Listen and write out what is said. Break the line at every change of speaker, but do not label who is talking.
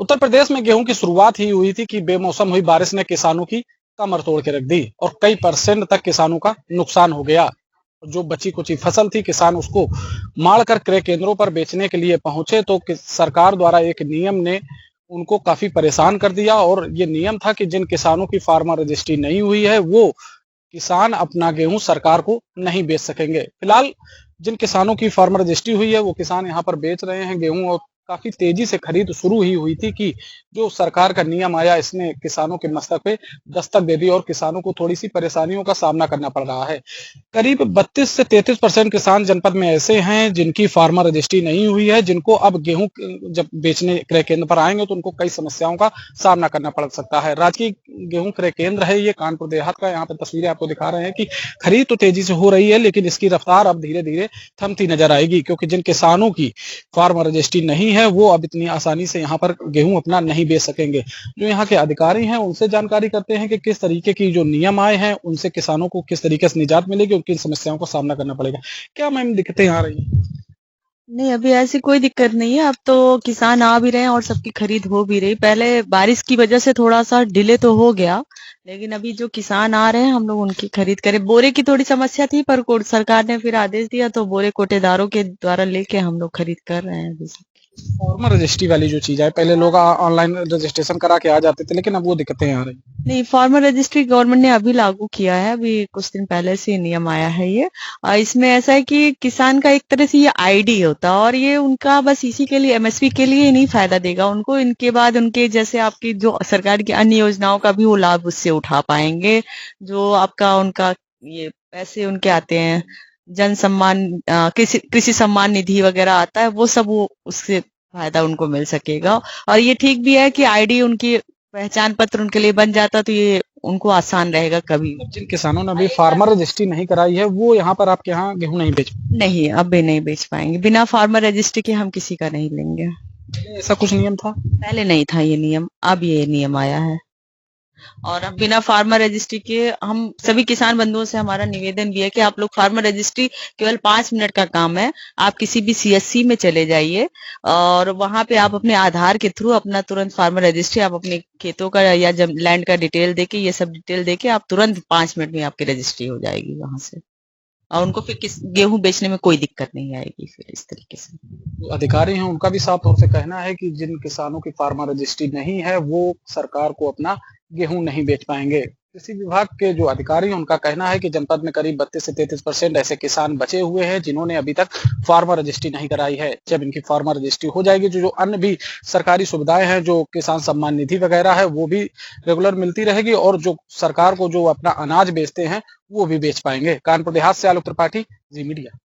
उत्तर प्रदेश में गेहूं की शुरुआत ही हुई थी कि बेमौसम हुई बारिश ने किसानों की कमर तोड़ के रख दी और कई परसेंट तक किसानों का नुकसान हो गया। जो बची कुची फसल थी किसान उसको मार कर क्रय केंद्रों पर बेचने के लिए पहुंचे तो सरकार द्वारा एक नियम ने उनको काफी परेशान कर दिया और ये नियम था कि जिन किसानों की फार्मर रजिस्ट्री नहीं हुई है वो किसान अपना गेहूं सरकार को नहीं बेच सकेंगे। फिलहाल जिन किसानों की फार्मर रजिस्ट्री हुई है वो किसान यहाँ पर बेच रहे हैं गेहूं और काफी तेजी से खरीद शुरू ही हुई थी कि जो सरकार का नियम आया इसने किसानों के मस्तक पे दस्तक दे दी और किसानों को थोड़ी सी परेशानियों का सामना करना पड़ रहा है। करीब 32 से 33% किसान जनपद में ऐसे हैं जिनकी फार्मर रजिस्ट्री नहीं हुई है, जिनको अब गेहूं जब बेचने क्रय केंद्र पर आएंगे तो उनको कई समस्याओं का सामना करना पड़ सकता है। राजकीय गेहूं क्रय केंद्र है ये कानपुर देहात का। यहाँ पर तस्वीरें आपको दिखा रहे हैं कि खरीद तो तेजी से हो रही है लेकिन इसकी रफ्तार अब धीरे धीरे थमती नजर आएगी, क्योंकि जिन किसानों की फार्मर रजिस्ट्री नहीं है वो अब इतनी आसानी से यहाँ पर गेहूं अपना नहीं बेच सकेंगे। जो यहाँ के अधिकारी हैं उनसे जानकारी करते हैं कि किस तरीके की जो नियम आए हैं उनसे किसानों को किस तरीके से निजात मिलेगी, किन समस्याओं का सामना करना पड़ेगा। क्या मैम दिक्कतें आ रही हैं?
नहीं, अभी ऐसी कोई दिक्कत नहीं है। अब तो किसान आ भी रहे हैं और सबकी खरीद हो भी रही। पहले बारिश की वजह से थोड़ा सा डिले तो हो गया, लेकिन अभी जो किसान आ रहे हैं हम लोग उनकी खरीद करें। बोरे की थोड़ी समस्या थी पर सरकार ने फिर आदेश दिया तो बोरे कोटेदारों के द्वारा लेके हम लोग खरीद कर रहे हैं अभी से।
फार्मर रजिस्ट्री वाली जो चीज है, पहले लोग ऑनलाइन रजिस्ट्रेशन करा के आ जाते थे लेकिन अब वो दिक्कतें आ रही।
नहीं, फार्मर रजिस्ट्री गवर्नमेंट ने अभी लागू किया है। अभी कुछ दिन पहले से नियम आया है ये। और इसमें ऐसा है कि किसान का एक तरह से ये आईडी होता है और ये उनका बस इसी के लिए, एमएसपी के लिए ही नहीं फायदा देगा उनको। इनके बाद उनके जैसे आपकी जो सरकार की अन्य योजनाओं का भी वो लाभ उससे उठा पाएंगे। जो आपका उनका ये पैसे उनके आते हैं, जन सम्मान, कृषि कृषि सम्मान निधि वगैरह आता है, वो सब वो उससे फायदा उनको मिल सकेगा। और ये ठीक भी है कि आईडी उनकी पहचान पत्र उनके लिए बन जाता तो ये उनको आसान रहेगा कभी।
जिन किसानों ने अभी फार्मर रजिस्ट्री नहीं कराई है वो यहाँ पर आपके यहाँ गेहूं नहीं बेच
नहीं, अब भी नहीं बेच पाएंगे। बिना फार्मर रजिस्ट्री के हम किसी का नहीं लेंगे।
पाएंगे? ऐसा कुछ नियम था?
पहले नहीं था ये नियम, अब ये नियम आया है। और अब बिना फार्मर रजिस्ट्री के हम सभी किसान बंधुओं से हमारा निवेदन भी है कि आप लोग फार्मर रजिस्ट्री केवल 5 मिनट का काम है। आप किसी भी सीएससी में चले जाइए और वहां पे आप अपने आधार के थ्रू अपना तुरंत फार्मर रजिस्ट्री, आप अपने खेतों का या लैंड का डिटेल देके, ये सब डिटेल देके आप तुरंत 5 मिनट में आपकी रजिस्ट्री हो जाएगी वहां से। और उनको फिर गेहूं बेचने में कोई दिक्कत नहीं आएगी फिर इस तरीके से।
जो अधिकारी हैं उनका भी साफ तौर से कहना है कि जिन किसानों की फार्मर रजिस्ट्री नहीं है वो सरकार को अपना गेहूं नहीं बेच पाएंगे। कृषि विभाग के जो अधिकारी हैं उनका कहना है कि जनपद में करीब 32 से 33% ऐसे किसान बचे हुए हैं जिन्होंने अभी तक फार्मर रजिस्ट्री नहीं कराई है। जब इनकी फार्मर रजिस्ट्री हो जाएगी जो अन्य भी सरकारी सुविधाएं हैं, जो किसान सम्मान निधि वगैरह है वो भी रेगुलर मिलती रहेगी और जो सरकार को जो अपना अनाज बेचते हैं वो भी बेच पाएंगे। कानपुर देहात से आलोक त्रिपाठी, जी मीडिया।